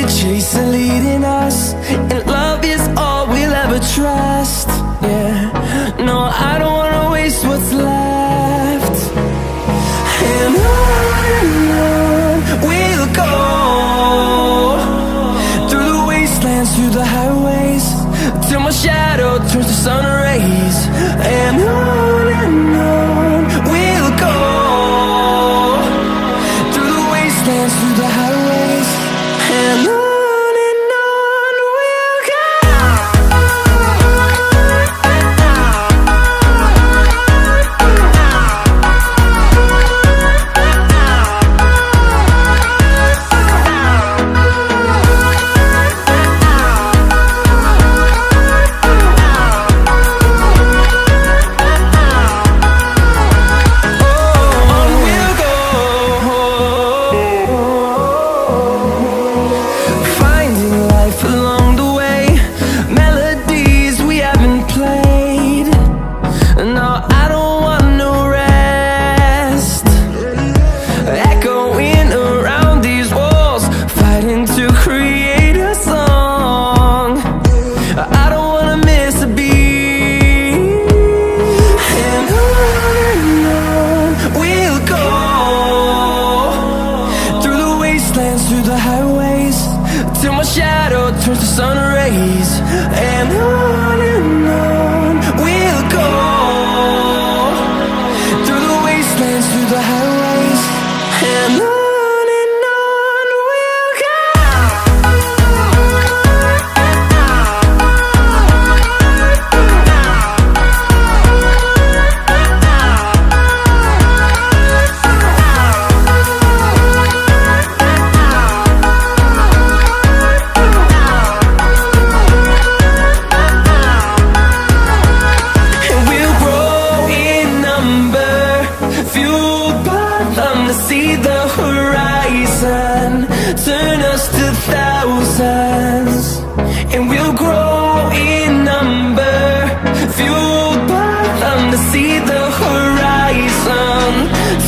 chase are leading us, and love is all we'll ever trust. Yeah, no, I don't wanna waste what's left. And on we'll go, through the wastelands, through the highways, till my shadow turns to sun rays. And on we'll go, through the wastelands, through the highways, and on we'll go. Through the highways, till my shadow turns to sun rays. And on we'll go, through the wastelands, through the highways, and on we'll go. See the horizon, turn us to thousands, and we'll grow in number, fueled by them. To see the horizon,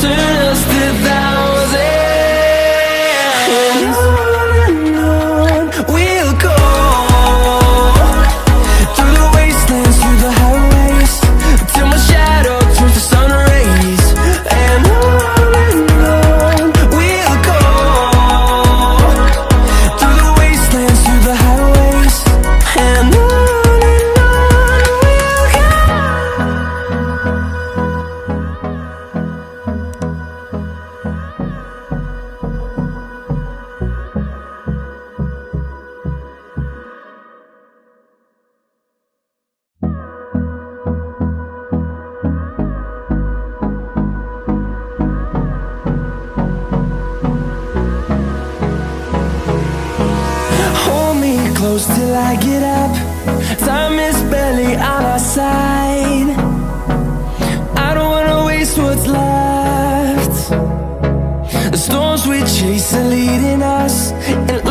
turn us to thousands, and on we'll go, through the wastelands, through the highways, till my shadow turns to sun rays. And close till I get up, time is barely on our side. I don't wanna waste what's left. The storms we chase are leading us, and